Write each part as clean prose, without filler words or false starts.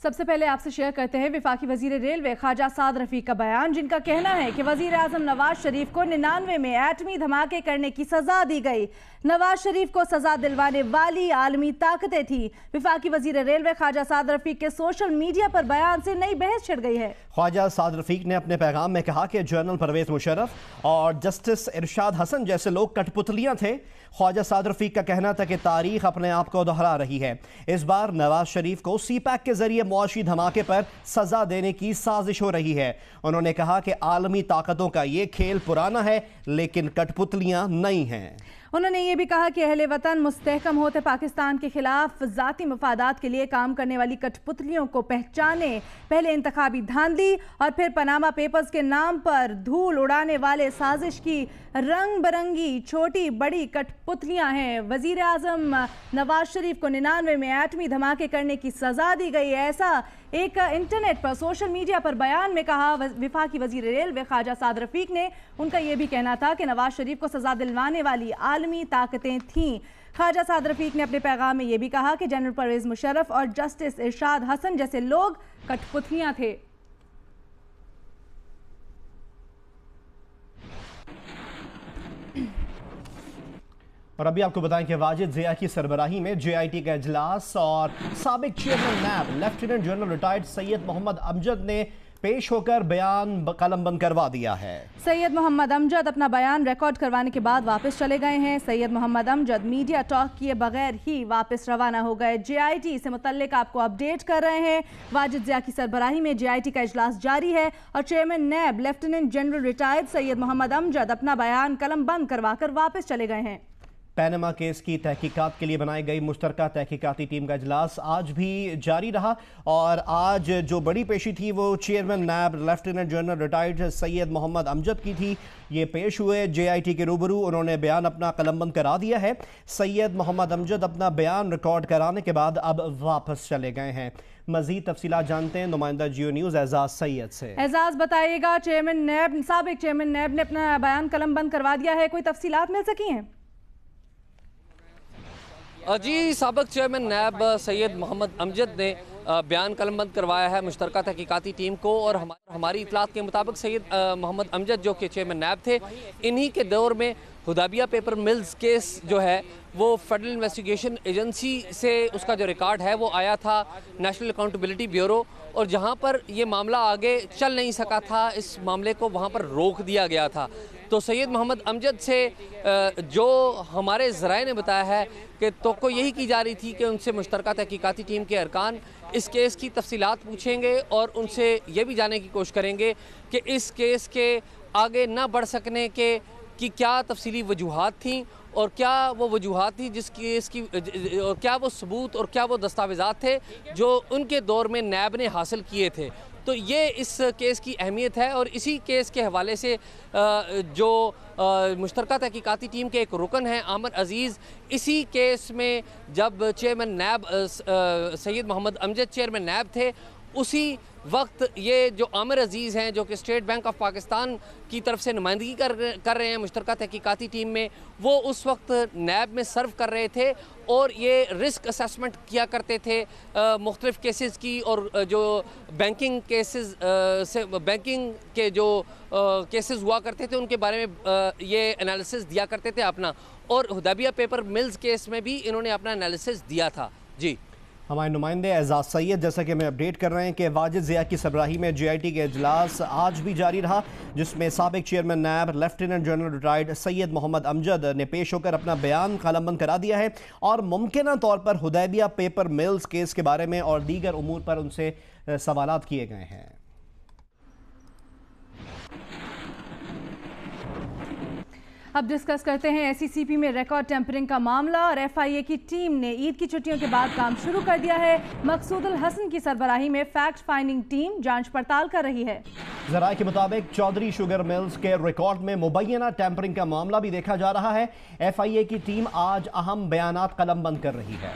सबसे पहले आपसे शेयर करते हैं वफाकी वजीर रेलवे ख्वाजा साद रफीक का बयान, जिनका कहना है कि वजीर आजम नवाज शरीफ को 99 में एटमी धमाके करने की सजा दी गई। नवाज शरीफ को सजा दिलवाने वाली आलमी ताकतें थी। वफाकी वजीर रेलवे ख्वाजा साद रफीक के सोशल मीडिया पर बयान से नई बहस छिड़ गई है। ख्वाजा साद रफीक ने अपने पैगाम में कहा कि जनरल परवेज मुशर्रफ और जस्टिस इरशाद हसन जैसे लोग कठपुतलियां थे। ख्वाजा साद रफीक का कहना था कि तारीख अपने आप को दोहरा रही है। इस बार नवाज शरीफ को सीपैक के जरिए मुआशी धमाके पर सजा देने की साजिश हो रही है। उन्होंने कहा कि आलमी ताकतों का ये खेल पुराना है, लेकिन कठपुतलियां नई हैं। उन्होंने ये भी कहा कि अहले वतन मुस्तहकम होते पाकिस्तान के खिलाफ जाती मफादात के लिए काम करने वाली कठपुतलियों को पहचाने। पहले इंतखाबी धांधली और फिर पनामा पेपर्स के नाम पर धूल उड़ाने वाले साजिश की रंग बिरंगी छोटी बड़ी कठपुतलियां हैं। वजीर आजम नवाज शरीफ को 99 में एटमी धमाके करने की सजा दी गई। ऐसा एक इंटरनेट पर सोशल मीडिया पर बयान में कहा वफाकी वजीर रेलवे ख्वाजा साद रफीक ने। उनका यह भी कहना था कि नवाज शरीफ को सजा दिलवाने वाली आलमी ताकतें थीं। ख्वाजा साद रफीक ने अपने पैगाम में यह भी कहा कि जनरल परवेज मुशर्रफ और जस्टिस इरशाद हसन जैसे लोग कठपुतलियां थे। और अभी आपको बताएं कि वाजिद ज़िया की सरबराही में JIT का इजलास और साबिक चेयरमैन नैब lieutenant general retired Syed Mohammad Amjad ने पेश होकर बयान कलमबंद करवा दिया है। सैयद मोहम्मद अमजद अपना बयान रिकॉर्ड करवाने के बाद वापस चले गए हैं। सैयद मोहम्मद अमजद मीडिया टॉक किए बगैर ही वापस रवाना हो गए। JIT से मुतल्लिक आपको अपडेट कर रहे हैं। वाजिद ज़िया की सरबराही में JIT का इजलास जारी है और चेयरमैन नैब lieutenant general retired Syed Mohammad Amjad अपना बयान कलमबंद करवाकर वापस चले गए हैं। पैनमा केस की तहकीकात के लिए बनाई गई मुश्तरका तहकीकाती टीम का इजलास आज भी जारी रहा और आज जो बड़ी पेशी थी वो चेयरमैन नैब lieutenant general retired Syed Mohammad Amjad की थी। ये पेश हुए JIT के रूबरू। उन्होंने बयान अपना कलमबंद करा दिया है। सैयद मोहम्मद अमजद अपना बयान रिकॉर्ड कराने के बाद अब वापस चले गए हैं। मजीद तफसीलात जानते हैं नुमाइंदा जियो न्यूज़ एजाज सैयद से। एजाज बताइएगा, चेयरमैन नैब साबिक चेयरमैन नैब ने अपना बयान कलमबंद करवा दिया है, कोई तफसीलात मिल सकी हैं? जी, साबिक चेयरमैन नैब सैयद मोहम्मद अमजद ने बयान कलमबंद करवाया है मुश्तरका तहकीकाती टीम को। और हमारी इतलात के मुताबिक सैयद मोहम्मद अमजद जो कि चेयरमैन नैब थे, इन्हीं के दौर में हुदैबिया पेपर मिल्स केस जो है वो फेडरल इन्वेस्टिगेशन एजेंसी से उसका जो रिकॉर्ड है वो आया था नेशनल अकाउंटेबिलिटी ब्यूरो, और जहां पर ये मामला आगे चल नहीं सका था, इस मामले को वहां पर रोक दिया गया था। तो सैयद मोहम्मद अमजद से जो हमारे ज़राए ने बताया है कि तो यही की जा रही थी कि उनसे मुश्तरका तहकीकाती टीम के अरकान इस केस की तफसीलात पूछेंगे और उनसे ये भी जानने की कोशिश करेंगे कि इस केस के आगे ना बढ़ सकने की क्या तफसीली वजूहात थी और क्या वो वजूहात थी जिस केस की, और क्या वो सबूत और क्या वो दस्तावेज़ात थे जो उनके दौर में नैब ने हासिल किए थे। तो ये इस केस की अहमियत है और इसी केस के हवाले से जो मुश्तरका तहकीकाती टीम के एक रुकन हैं आमिर अजीज़, इसी केस में जब चेयरमैन नैब सैयद मोहम्मद अमजद चेयरमैन नैब थे, उसी वक्त ये जो आमिर अजीज़ हैं जो कि स्टेट बैंक ऑफ पाकिस्तान की तरफ से नुमाइंदगी कर रहे हैं मुश्तरका तहकीकाती टीम में, वो उस वक्त नैब में सर्व कर रहे थे और ये रिस्क असेसमेंट किया करते थे मुख्तलिफ़ केसेस की, और जो बैंकिंग केसेस से बैंकिंग के जो केसेस हुआ करते थे उनके बारे में ये एनालिसिस दिया करते थे अपना, और हुदैबिया पेपर मिल्स केस में भी इन्होंने अपना एनालिसिस दिया था। जी, हमारे नुमाइंदे एजाज सैयद जैसा कि हमें अपडेट कर रहे हैं कि वाजिद ज़िया की सरबराही में JIT के इजलास आज भी जारी रहा, जिसमें साबिक चेयरमैन नैब lieutenant general retired Syed Mohammad Amjad ने पेश होकर अपना बयान कलमबंद करा दिया है और मुमकिन तौर पर हुदैबिया पेपर मिल्स केस के बारे में और दीगर उमूर पर उनसे सवालात किए गए हैं। अब डिस्कस करते हैं SECP में रिकॉर्ड टेम्परिंग का मामला और FIA की टीम ने ईद की छुट्टियों के बाद काम शुरू कर दिया है। मकसूदुल हसन की सरबराही में फैक्ट फाइंडिंग टीम जांच पड़ताल कर रही है। ज़राए के मुताबिक चौधरी शुगर मिल्स के रिकॉर्ड में मुबैना टेम्परिंग का मामला भी देखा जा रहा है। FIA की टीम आज अहम बयानात कलमबंद कर रही है।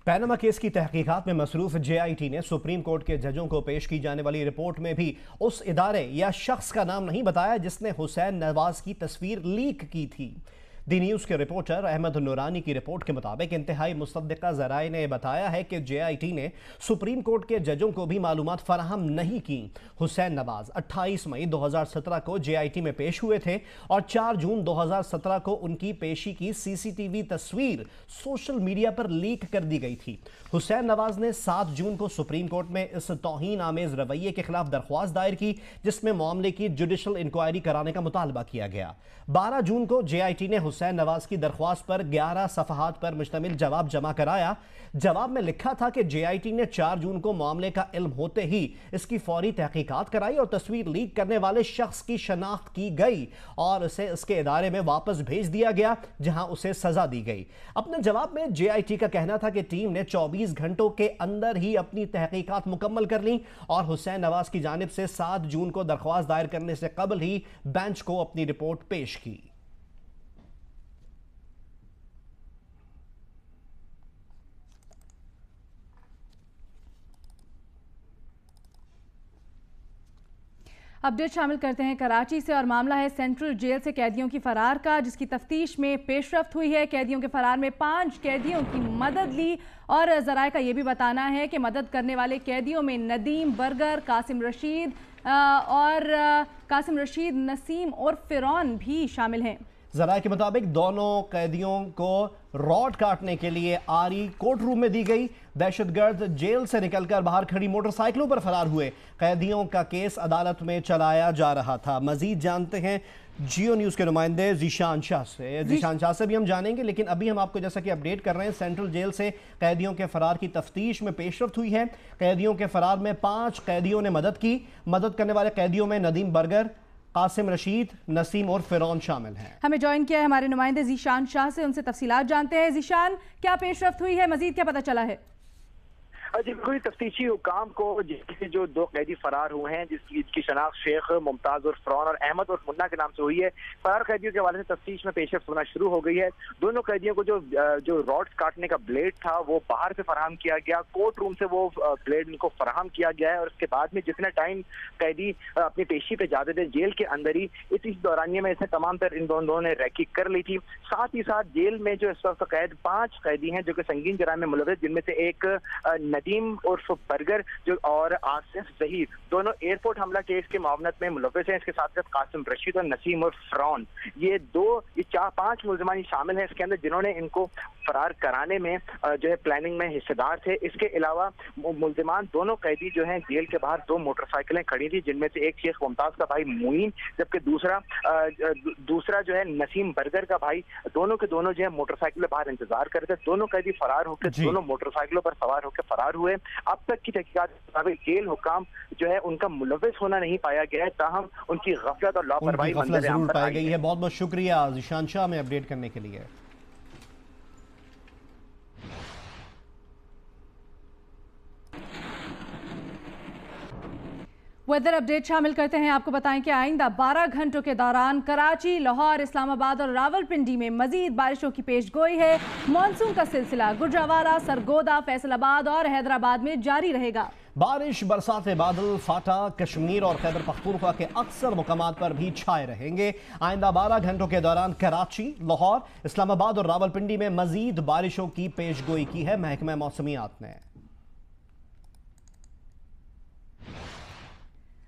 पैनामा केस की तहकीकात में मसरूफ JIT ने सुप्रीम कोर्ट के जजों को पेश की जाने वाली रिपोर्ट में भी उस इदारे या शख्स का नाम नहीं बताया जिसने हुसैन नवाज की तस्वीर लीक की थी। दी न्यूज़ के रिपोर्टर अहमद नूरानी की रिपोर्ट के मुताबिक इंतहाई मुसद्दिक़ा ज़राए ने बताया है कि JIT ने सुप्रीम कोर्ट के जजों को भी मालूमात फराहम नहीं की। हुसैन नवाज 28 मई 2017 को JIT में पेश हुए थे और 4 जून 2017 को उनकी पेशी की CCTV तस्वीर सोशल मीडिया पर लीक कर दी गई थी। हुसैन नवाज ने 7 जून को सुप्रीम कोर्ट में इस तौहीन आमेज रवैये के खिलाफ दरख्वास्त दायर की, जिसमें मामले की जुडिशल इंक्वायरी कराने का मुतालबा किया गया। 12 जून को JIT ने हुसैन नवाज की दरख्वास्त पर 11 सफ़हात पर मुश्तमिल जवाब जमा कराया। जवाब में लिखा था कि JIT ने 4 जून को मामले का इल्म होते ही इसकी फौरी तहकीकात कराई और तस्वीर लीक करने वाले शख्स की शनाख्त की गई और उसे इसके इदारे में वापस भेज दिया गया, जहां उसे सजा दी गई। अपने जवाब में JIT का कहना था कि टीम ने 24 घंटों के अंदर ही अपनी तहकीकात मुकम्मल कर ली और हुसैन नवाज की जानिब से 7 जून को दरख्वास्त दायर करने से कबल ही बेंच को अपनी रिपोर्ट पेश की। अपडेट शामिल करते हैं कराची से और मामला है सेंट्रल जेल से कैदियों की फरार का, जिसकी तफ्तीश में पेशरफ्त हुई है। कैदियों के फरार में 5 कैदियों की मदद ली और ज़राए का ये भी बताना है कि मदद करने वाले कैदियों में नदीम बर्गर, कासिम रशीद, नसीम और फिरौन भी शामिल हैं। ज़राए के मुताबिक दोनों कैदियों को रॉड काटने के लिए आरी कोर्ट रूम में दी गई। दहशतगर्द जेल से निकलकर बाहर खड़ी मोटरसाइकिलों पर फरार हुए। कैदियों का केस अदालत में चलाया जा रहा था। मजीद जानते हैं जियो न्यूज़ के नुमाइंदे जीशान शाह से। जीशान शाह से भी हम जानेंगे, लेकिन अभी हम आपको जैसा कि अपडेट कर रहे हैं, सेंट्रल जेल से कैदियों के फरार की तफ्तीश में पेशरफ्त हुई है। कैदियों के फरार में 5 कैदियों ने मदद की। मदद करने वाले कैदियों में नदीम बर्गर, कासिम रशीद, नसीम और फिरौन शामिल हैं। हमें ज्वाइन किया है हमारे नुमाइंदे जीशान शाह से, उनसे तफसीलात जानते हैं। जीशान, क्या पेशरफ्त हुई है, मजीद क्या पता चला है? जी बिल्कुल, तफ्तीशी हुकाम को जिसके जो 2 कैदी फरार हुए हैं, जिसकी शनाख्त शेख मुमताज और फिरौन और अहमद और मुन्ना के नाम से हुई है, फरार कैदियों के हवाले से तफ्तीश में पेशरफ्त होना शुरू हो गई है। दोनों कैदियों को जो रॉड्स काटने का ब्लेड था वो बाहर से फराहम किया गया, कोर्ट रूम से वो ब्लेड इनको फराहम किया गया है और उसके बाद में जितना टाइम कैदी अपनी पेशी पे जाते थे जेल के अंदर ही, इस दौरानिये में इसने तमाम तर इन दोनों ने रैकी कर ली थी। साथ ही साथ जेल में जो इस वक्त कैद 5 कैदी हैं जो कि संगीन जराइम में मुलव्वस, जिनमें से एक नदीम उर्फ बर्गर जो और आसिफ जहीर दोनों एयरपोर्ट हमला केस के मामले में मुलव्वस हैं। इसके साथ साथ कासिम रशीद और नसीम और फिरौन, ये 5 मुलजमान शामिल हैं इसके अंदर, जिन्होंने इनको फरार कराने में जो है प्लानिंग में हिस्सेदार थे। इसके अलावा मुलजमान दोनों कैदी जो हैं जेल के बाहर 2 मोटरसाइकिलें खड़ी थी, जिनमें से एक शेख मुमताज का भाई मुईन, जबकि दूसरा जो है नसीम बर्गर का भाई। दोनों के दोनों जो है मोटरसाइकिल पे बाहर इंतजार कर रहे थे। दोनों कैदी फरार होकर दोनों मोटरसाइकिलों पर सवार होकर फरार हुए। अब तक की तहकीकात के मुताबिक जेल हुकाम जो है उनका मुलव्वस होना नहीं पाया गया है, ताहम उनकी गफलत और लापरवाही जरूर पाई गई है। बहुत बहुत शुक्रिया जीशान शाह में अपडेट करने के लिए। वेदर अपडेट शामिल करते हैं। आपको बताएं कि आइंदा 12 घंटों के दौरान कराची, लाहौर, इस्लामाबाद और रावलपिंडी में मजीद बारिशों की पेशगोई है। मानसून का सिलसिला गुजरावाला, सरगोदा, फैसलाबाद और हैदराबाद में जारी रहेगा। बारिश, बरसात बादल, फाटा, कश्मीर और खैबर पख्तूनख्वा के अक्सर मुकामात पर भी छाए रहेंगे। आइंदा 12 घंटों के दौरान कराची, लाहौर, इस्लामाबाद और रावलपिंडी में मजीद बारिशों की पेशगोई की है महकमा मौसमियात ने।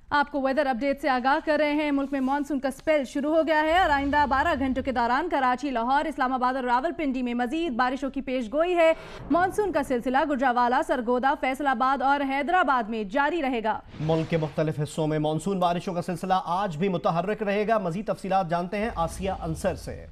आपको वेदर अपडेट से आगाह कर रहे हैं। मुल्क में मानसून का स्पेल शुरू हो गया है और आइंदा 12 घंटों के दौरान कराची, लाहौर, इस्लामाबाद और रावलपिंडी में मजीद बारिशों की पेशगोई है। मानसून का सिलसिला गुजरावाला, सरगोदा, फैसलाबाद और हैदराबाद में जारी रहेगा। मुल्क के मुख्तलिफ हिस्सों में मानसून बारिशों का सिलसिला आज भी मुतहर्रिक रहेगा। मजीद तफसीलात जानते हैं आसिया अंसर से।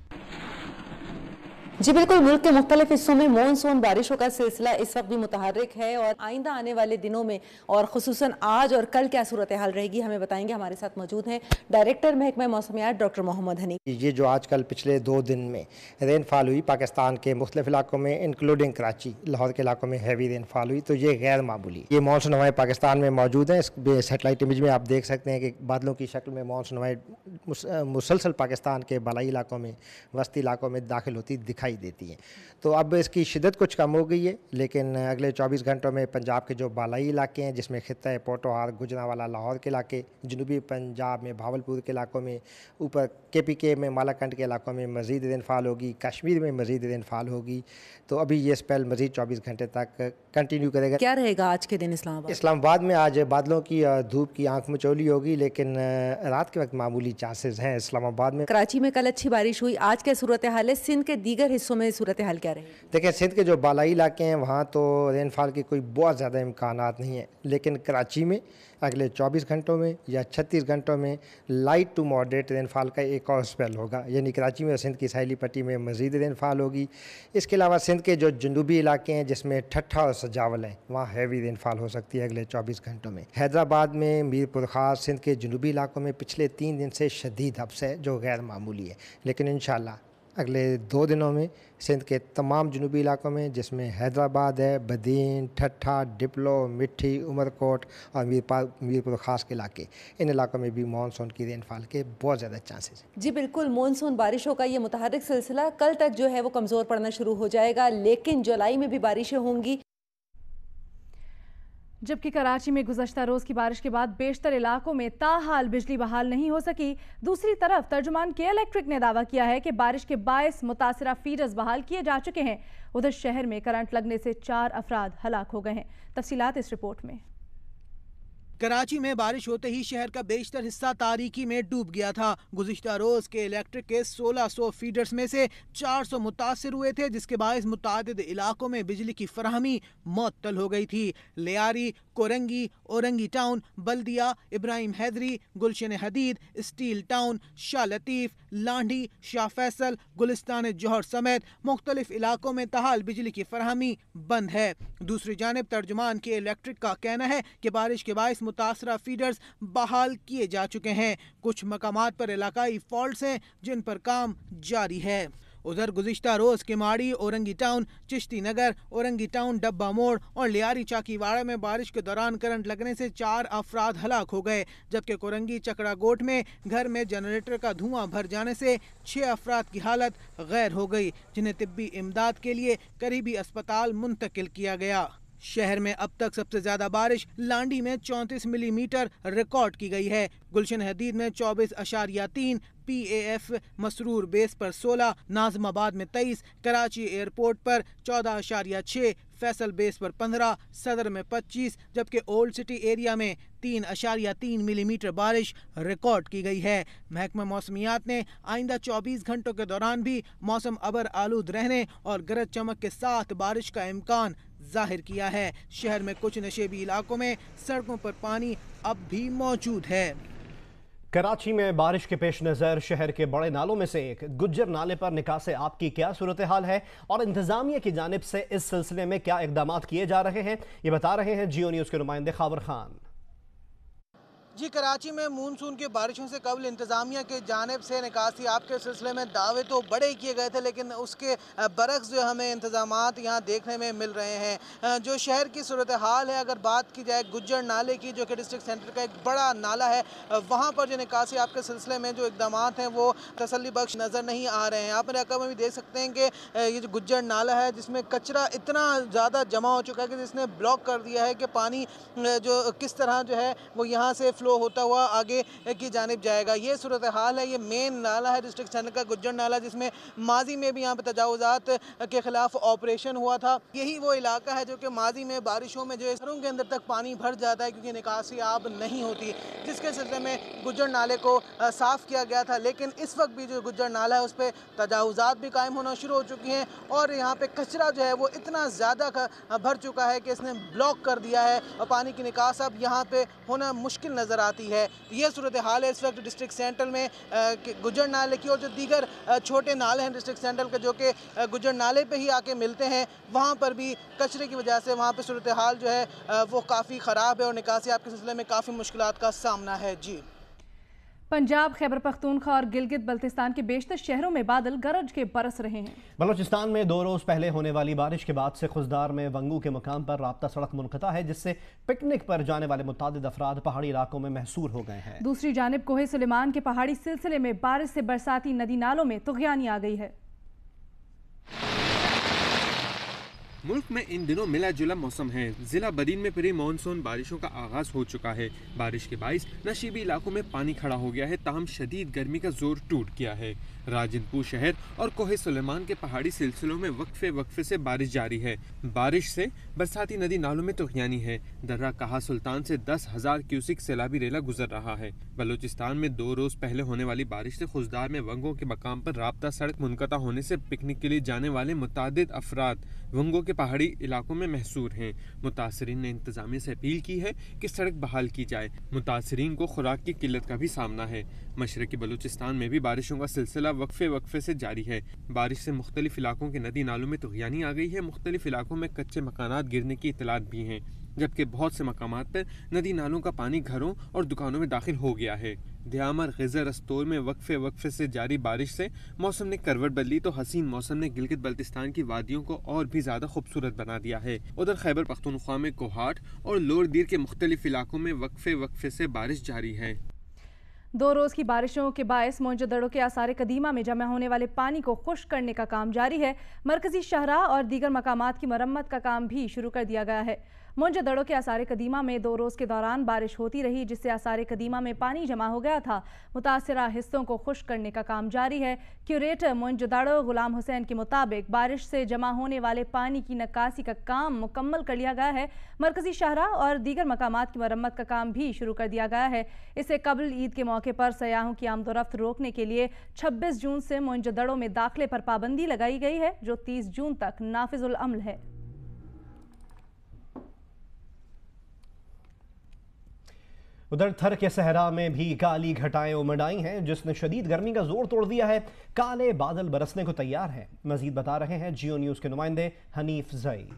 जी बिल्कुल, मुल्क के मुख्तलिफ हिस्सों में मानसून बारिशों का सिलसिला इस वक्त भी मुतहर्रिक है और आइंदा आने वाले दिनों में और खुसूसन आज और कल क्या सूरत हाल रहेगी, हमें बताएंगे। हमारे साथ मौजूद हैं डायरेक्टर महकमा मौसमियात डॉक्टर मोहम्मद हनीफ। ये जो आजकल पिछले 2 दिन में रेनफॉल हुई पाकिस्तान के मुख्तलिफ इलाकों में, इंक्लूडिंग कराची, लाहौर के इलाकों में हैवी रेनफॉल हुई, तो ये गैर मामूली। ये मानसून हवाएं पाकिस्तान में मौजूद हैं। इस सैटेलाइट इमेज में आप देख सकते हैं कि बादलों की शक्ल में मानसून हवाएं मुसलसल पाकिस्तान के बालाई इलाकों में, वस्ती इलाकों में दाखिल होती दिखाई दिखाई देती हैं। तो अब इसकी शिद्दत कुछ कम हो गई है, लेकिन अगले 24 घंटों में पंजाब के जो बालाई इलाके हैं, जिसमें खित्ता है पोटोहार, गुजरांवाला, लाहौर के इलाके, जनूबी पंजाब में भावलपुर के इलाकों में, ऊपर KPK में मालाकंड के इलाकों में मज़ीद रेनफॉल होगी, कश्मीर में मज़ीद रेनफॉल होगी। तो अभी ये स्पेल मज़ीद 24 घंटे तक कंटिन्यू करेगा। क्या रहेगा आज के दिन इस्लामाबाद में? आज बादलों की धूप की आंख मचौली होगी, लेकिन रात के वक्त मामूली चांसेस हैं इस्लामाबाद में। कराची में कल अच्छी बारिश हुई, आज क्या सूरत हाल है? सिंध के दीगर हिस्सों में सूरत हाल क्या रही? देखिए, सिंध के जो बालाई इलाके हैं वहाँ तो रेनफॉल की कोई बहुत ज़्यादा इम्कानात नहीं है, लेकिन कराची में अगले 24 घंटों में या 36 घंटों में लाइट टू मॉडरेट रेनफॉल का एक और स्पेल होगा, यानी कराची में और सिंध की साहिली पट्टी में मज़ीद रेनफॉल होगी। इसके अलावा सिंध के जो जनूबी इलाके हैं, जिसमें ठट्ठा और सजावल हैं, वहाँ हैवी रेनफॉल हो सकती है अगले 24 घंटों में। हैदराबाद में, मीरपुर ख़ास, सिंध के जनूबी इलाकों में पिछले 3 दिन से शदीद हब्स है, जो गैर मामूली है, लेकिन इंशाअल्लाह अगले 2 दिनों में सिंध के तमाम जनूबी इलाकों में, जिसमें हैदराबाद है, बदीन, ठट्ठा, डिप्लो, मिट्ठी, उमरकोट और मीरपुर ख़ास के इलाके, इन इलाकों में भी मानसून की रेनफॉल के बहुत ज़्यादा चांसेस हैं। जी बिल्कुल, मानसून बारिशों का ये मुतहर्रिक सिलसिला कल तक जो है वो कमज़ोर पड़ना शुरू हो जाएगा, लेकिन जुलाई में भी बारिशें होंगी। जबकि कराची में गुज़श्ता रोज़ की बारिश के बाद बेशतर इलाकों में ताहाल बिजली बहाल नहीं हो सकी। दूसरी तरफ तर्जुमान के इलेक्ट्रिक ने दावा किया है कि बारिश के बायस मुतासिरा फीडर्स बहाल किए जा चुके हैं। उधर शहर में करंट लगने से 4 अफराद हलाक हो गए हैं। तफसीलात इस रिपोर्ट में। कराची में बारिश होते ही शहर का बेशतर हिस्सा तारीकी में डूब गया था। गुज़िश्ता रोज के इलेक्ट्रिक के 1600 फीडर्स में से 400 मुतासिर हुए थे, जिसके बायस मुतादिद इलाकों में बिजली की फराहमी मुअत्तल हो गई थी। लियारी, कोरंगी, औरंगी टाउन, बल्दिया, इब्राहिम हैदरी, गुलशन हदीद, स्टील टाउन, शाह लतीफ़, लांडी, शाह फैसल, गुलिस्तान जौहर समेत मुख्तलिफ इलाकों में ताहाल बिजली की फराहमी बंद है। दूसरी जानिब तर्जुमान के इलेक्ट्रिक का कहना है कि बारिश के बायस मुतासरा फीडर्स बहाल किए जा चुके हैं। कुछ मकामात पर इलाकाई फॉल्ट्स हैं जिन पर काम जारी है। उधर गुज़िश्ता रोज के माड़ी, औरंगी टाउन, चिश्ती नगर, औरंगी टाउन, डब्बा मोड़ और लियारी चाकीवाड़ा में बारिश के दौरान करंट लगने से 4 अफराद हलाक हो गए, जबकि कोरंगी चकड़ा गोट में घर में जनरेटर का धुआं भर जाने से 6 अफराद की हालत गैर हो गई, जिन्हें तिब्बी इमदाद के लिए करीबी अस्पताल मुंतकिल किया गया। शहर में अब तक सबसे ज्यादा बारिश लांडी में 34 मिलीमीटर रिकॉर्ड की गई है। गुलशन हदीद में 24.3, PAF मसरूर बेस पर 16, नाज़िमाबाद में 23, कराची एयरपोर्ट पर 14.6, फैसल बेस पर 15, सदर में 25, जबकि ओल्ड सिटी एरिया में 3.3 मिलीमीटर बारिश रिकॉर्ड की गई है। महकमा मौसमियात ने आइंदा 24 घंटों के दौरान भी मौसम अबर आलूद रहने और गरज चमक के साथ बारिश का इम्कान जाहिर किया है। शहर में कुछ नशेबी इलाकों में सड़कों पर पानी अब भी मौजूद है। कराची में बारिश के पेश नज़र शहर के बड़े नालों में से एक गुज्जर नाले पर निकासे आपकी क्या सूरत हाल है और इंतजामिया की जानिब से इस सिलसिले में क्या इकदाम किए जा रहे हैं, ये बता रहे हैं जियो न्यूज़ के नुमाइंदे खावर खान। जी, कराची में मानसून की बारिशों से कबल इंतज़ामिया के जानिब से निकासी आपके सिलसिले में दावे तो बड़े किए गए थे, लेकिन उसके बरक्स जो हमें इंतज़ामात यहाँ देखने में मिल रहे हैं। जो शहर की सूरत हाल है, अगर बात की जाए गुज्जर नाले की, जो कि डिस्ट्रिक्ट सेंटर का एक बड़ा नाला है, वहाँ पर जो निकासी आपके सिलसिले में जो इकदाम हैं वो तसल्ली बख्श नज़र नहीं आ रहे हैं। आप मेरे रकम में भी देख सकते हैं कि ये जो गुज्जर नाला है, जिसमें कचरा इतना ज़्यादा जमा हो चुका है कि जिसने ब्लॉक कर दिया है कि पानी जो किस तरह जो है वो यहाँ से फ्लो होता हुआ आगे की जानिब जाएगा। ये सूरत हाल है। ये मेन नाला है डिस्ट्रिक्ट सेंटर का, गुज्जर नाला, जिसमें माजी में भी यहाँ पे तजावुज़ात के खिलाफ ऑपरेशन हुआ था। यही वो इलाका है जो कि माजी में बारिशों में जो घरों के अंदर तक पानी भर जाता है क्योंकि निकासी आब नहीं होती, जिसके सिलसिले में गुज्जर नाले को साफ़ किया गया था। लेकिन इस वक्त भी जो गुज्जर नाला है उस पर तजावुज़ात भी कायम होना शुरू हो चुकी हैं और यहाँ पे कचरा जो है वो इतना ज़्यादा भर चुका है कि इसने ब्लॉक कर दिया है और पानी की निकास अब यहाँ पे होना मुश्किल नज़र आती है। ये सूरत हाल है इस वक्त डिस्ट्रिक्ट सेंटर में गुज्जर नाले की, और जो दीगर छोटे नाले हैं डिस्ट्रिक्ट सेंटर के जो कि गुज्जर नाले पे ही आके मिलते हैं, वहाँ पर भी कचरे की वजह से वहाँ पे सूरत हाल जो है वो काफ़ी ख़राब है और निकासी आपके सिलसिले में काफ़ी मुश्किलात का सामना है। जी, पंजाब, खैबर पख्तूनख्वा और गिलगित बल्तिस्तान के बेशतर शहरों में बादल गरज के बरस रहे हैं। बलोचिस्तान में 2 रोज पहले होने वाली बारिश के बाद से खुजदार में वंगू के मुकाम पर राब्ता सड़क मुनक़ता है, जिससे पिकनिक पर जाने वाले मुतादिद अफराद पहाड़ी इलाकों में महसूर हो गए हैं। दूसरी जानिब कोहे सुलेमान के पहाड़ी सिलसिले में बारिश से बरसाती नदी नालों में तुग़यानी आ गई है। मुल्क में इन दिनों मिला जुला मौसम है। जिला बदीन में प्री मानसून बारिशों का आगाज हो चुका है। बारिश के बाइस नशीबी इलाकों में पानी खड़ा हो गया है, ताहम शदीद गर्मी का जोर टूट गया है। राजनपुर शहर और कोहे सुलेमान के पहाड़ी सिलसिलों में वक्फे से बारिश जारी है। बारिश से बरसाती नदी नालों में तुग़यानी है। दर्रा कहा सुल्तान से 10,000 क्यूसिक सैलाबी रेला गुजर रहा है। बलूचिस्तान में 2 रोज पहले होने वाली बारिश से खुशदार में वंगों के मकाम पर राब्ता सड़क मुनक़ता होने से पिकनिक के लिए जाने वाले मुतादिद अफराद वंगों के पहाड़ी इलाकों में महसूर हैं। मुतासरीन ने इंतजामिया से अपील की है कि सड़क बहाल की जाए। मुतासरीन को खुराक की किल्लत का भी सामना है। मशरकी बलूचिस्तान में भी बारिशों का सिलसिला वक्फे से जारी है। बारिश से मुख्तलिफ इलाकों के नदी नालों में तुग़यानी आ गई है। मुख्तलिफ इलाकों में कच्चे मकानात गिरने की इतलात भी हैं, जबकि बहुत से मकामात पर नदी नालों का पानी घरों और दुकानों में दाखिल हो गया है। दियामर गिज़र रस्तोर में वक्फे से जारी बारिश से मौसम ने करवट बदली तो हसीन मौसम ने गिलगित बल्तिस्तान की वादियों को और भी ज्यादा खूबसूरत बना दिया है। उधर खैबर पख्तूनख्वा में कोहाट और लोअर दीर के मुख्तलिफ इलाकों में वक्फे से बारिश जारी है। 2 रोज की बारिशों के बायस मोइंजोदड़ो के आसार कदीमा में जमा होने वाले पानी को खुश्क करने का काम जारी है। मरकजी शहरा और दीगर मकामात की मरम्मत का काम भी शुरू कर दिया गया है। मोइंजोदड़ो के आसार कदीमा में 2 रोज के दौरान बारिश होती रही, जिससे आसार कदीमा में पानी जमा हो गया था। मुतासरा हिस्सों को खुश्क करने का काम जारी है। क्यूरेटर मोइंजोदड़ो गुलाम हुसैन के मुताबिक बारिश से जमा होने वाले पानी की निकासी का काम मुकम्मल कर लिया गया है। मरकजी शहरा और दीगर मकामात की मरम्मत का काम भी शुरू कर दिया गया है। इससे कबल ईद के मौके पर सयाहों की आमदोरफ्त रोकने के लिए 26 जून से मोइंजोदड़ो में दाखिले पर पाबंदी लगाई गई है, जो 30 जून तक नाफिजुल अमल है। उधर थर के सहरा में भी काली घटाएं उमड़ आई हैं, जिसने शदीद गर्मी का जोर तोड़ दिया है। काले बादल बरसने को तैयार हैं। मजीद बता रहे हैं जियो न्यूज के नुमाइंदे हनीफ जई।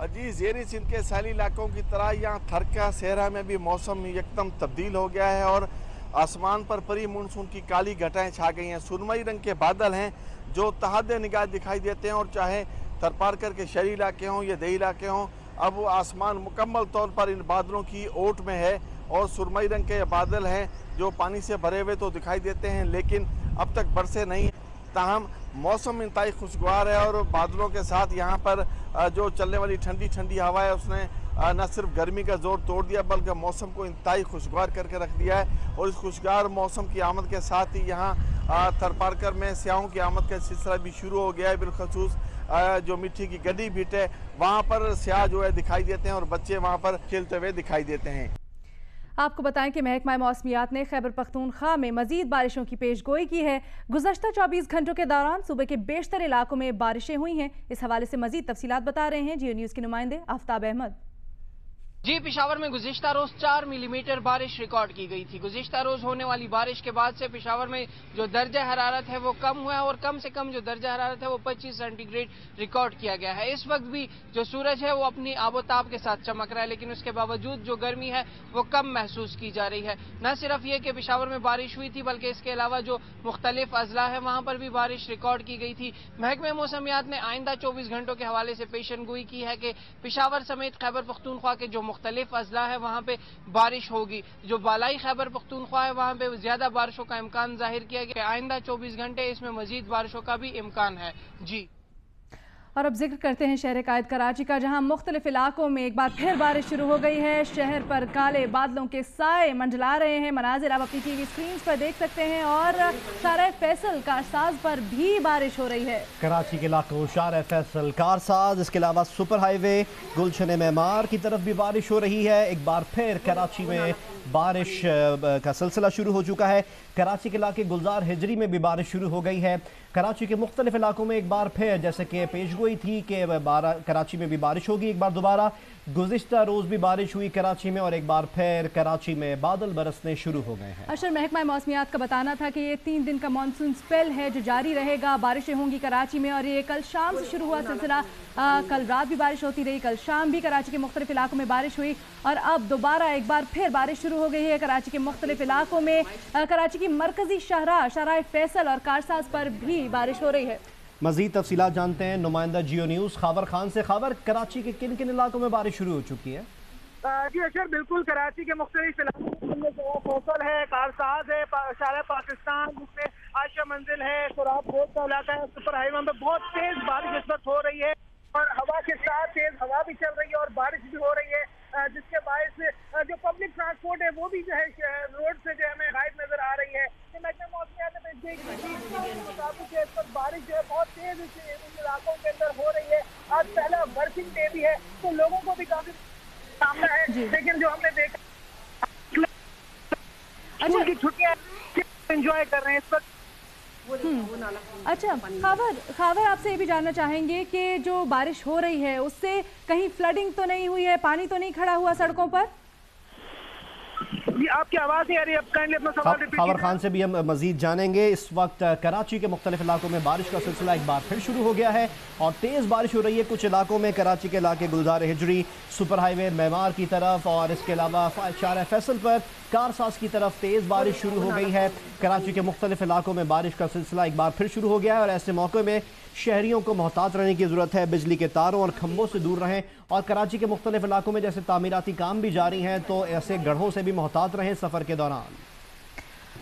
जी, ज़ेरी सिंध के सैली इलाकों की तरह यहाँ थर का सहरा में भी मौसम एकदम तब्दील हो गया है और आसमान पर प्री मानसून की काली घटाएं छा गई हैं। सुरमई रंग के बादल हैं जो तहद निगाह दिखाई देते हैं, और चाहे थरपारकर के शहरी इलाके हों या देही इलाके हों, अब वो आसमान मुकम्मल तौर पर इन बादलों की ओट में है और सुरमई रंग के बादल हैं जो पानी से भरे हुए तो दिखाई देते हैं, लेकिन अब तक बरसे नहीं। ताहम मौसम इंतहाई खुशगवार है और बादलों के साथ यहाँ पर जो चलने वाली ठंडी ठंडी हवा है उसने न सिर्फ गर्मी का जोर तोड़ दिया बल्कि मौसम को इंतहाई खुशगवार करके रख दिया है। और इस खुशगवार मौसम की आमद के साथ ही यहाँ थरपारकर में स्याहों की आमद का सिलसिला भी शुरू हो गया है। बिलखसूस जो मिट्टी की गड्डी भीट है वहाँ पर स्याह जो है दिखाई देते हैं और बच्चे वहाँ पर खेलते हुए दिखाई देते हैं। आपको बताएं कि महकमा मौसमियात ने खैबर पख्तूनख्वा में मजीद बारिशों की पेशगोई की है। गुज़श्ता 24 घंटों के दौरान सूबे के बेशतर इलाकों में बारिशें हुई हैं। इस हवाले से मजीद तफसीलात बता रहे हैं जियो न्यूज़ के नुमाइंदे आफ्ताब अहमद। जी, पेशावर में गुज़िश्ता रोज 4 मिलीमीटर बारिश रिकॉर्ड की गई थी। गुज़िश्ता रोज होने वाली बारिश के बाद से पेशावर में जो दर्जा हरारत है वो कम हुआ है और कम से कम जो दर्जा हरारत है वो 25 सेंटीग्रेड रिकॉर्ड किया गया है। इस वक्त भी जो सूरज है वो अपनी आबोताब के साथ चमक रहा है, लेकिन उसके बावजूद जो गर्मी है वो कम महसूस की जा रही है। न सिर्फ ये कि पेशावर में बारिश हुई थी बल्कि इसके अलावा जो मुख्तलिफ अजला है वहाँ पर भी बारिश रिकॉर्ड की गई थी। महकमे मौसमियात ने आइंदा 24 घंटों के हवाले से पेशनगोई की है कि पेशावर समेत खैबर पख्तूनख्वा के जो मुख्तलिफ अजला है वहाँ पे बारिश होगी। जो बालाई खैबर पख्तूनख्वा है वहाँ पे ज्यादा बारिशों का इम्कान जाहिर किया गया। आइंदा 24 घंटे इसमें मजीद बारिशों का भी इम्कान है। जी, और अब जिक्र करते हैं शहर कायद कराची का, जहां मुख्तलिफ इलाकों में एक बार फिर बारिश शुरू हो गई है। शहर पर काले बादलों के साए मंडला रहे हैं। मनाजिर आप अपनी टीवी स्क्रीन पर देख सकते हैं और शाहराह फैसल कारसाज पर भी बारिश हो रही है। कराची के इलाकों शाहराह फैसल कारसाज, इसके अलावा सुपर हाईवे गुलशन मेमार की तरफ भी बारिश हो रही है। एक बार फिर कराची में बारिश का सिलसिला शुरू हो चुका है। कराची के इलाके गुलजार हिजरी में भी बारिश शुरू हो गई है। कराची के मुख्तलिफ इलाकों में एक बार फिर जैसे कि पेशगोई थी कि कराची में भी बारिश होगी, एक बार दोबारा गुज़िश्ता रोज़ भी बारिश हुई कराची में और एक बार फिर कराची में बादल बरसने शुरू हो गए हैं। अशर, महकमा मौसमियात का बताना था कि ये 3 दिन का मानसून स्पेल है जो जारी रहेगा। बारिशें होंगी कराची में और ये कल शाम से शुरू हुआ सिलसिला। कल रात भी बारिश होती रही, कल शाम भी कराची के मुख्तलिफ इलाकों में बारिश हुई और अब दोबारा एक बार फिर बारिश शुरू हो गई है कराची के मुख्तलिफ इलाकों में। कराची की मरकजी शाहराह फैसल और कारसाज पर भी बारिश हो रही है। मजीद तफसीलात जानते हैं नुमाइंदा जियो न्यूज़ खाबर खान से। खाबर, कराची के किन किन इलाकों में बारिश शुरू हो चुकी है? जी अशर, बिल्कुल कराची के मुख्तलिफ इलाकों में फैसल है, कारसाज है, शाहराह पाकिस्तान जिसमें आयशा मंजिल है, सुराब रोड का इलाका है, सुपर हाईवे में बहुत तेज बारिश इस वक्त हो रही है। और हवा के साथ तेज हवा भी चल रही है और बारिश भी हो रही है, जिसके बायस जो पब्लिक ट्रांसपोर्ट है वो भी जो है रोड से जो हमें गायब नजर आ रही है। बारिश जो है बहुत तेज इन इलाकों के अंदर हो रही है। आज पहला वर्किंग डे भी है तो लोगों को भी काफी सामना है, लेकिन जो हमने देखा स्कूल की छुट्टियां एंजॉय कर रहे हैं इस वक्त। अच्छा खावर, आपसे ये भी जानना चाहेंगे कि जो बारिश हो रही है उससे कहीं फ्लडिंग तो नहीं हुई है, पानी तो नहीं खड़ा हुआ सड़कों पर? जी आपकी आवाज नहीं आ रही, अब काइंडली अपना सवाल रिपीट कीजिए। खावर खान से भी हम मजीद जानेंगे। इस वक्त कराची के मुख्तलिफ इलाकों में बारिश का सिलसिला एक बार फिर शुरू हो गया है और तेज़ बारिश हो रही है। कुछ इलाकों में कराची के इलाके गुलजार हिजरी, सुपर हाईवे मेमार की तरफ और इसके अलावा शारा फैसल पर कारसाज की तरफ तेज़ बारिश शुरू हो गई है। कराची के मुख्तलिफ इलाकों में बारिश का सिलसिला एक बार फिर शुरू हो गया है और ऐसे मौके में शहरियों को मोहतात रहने की ज़रूरत है। बिजली के तारों और खंभों से दूर रहें और कराची के मुख्तलिफ इलाकों में जैसे तामीराती काम भी जारी हैं तो ऐसे गढ़ों से भी मोहतात रहें सफ़र के दौरान।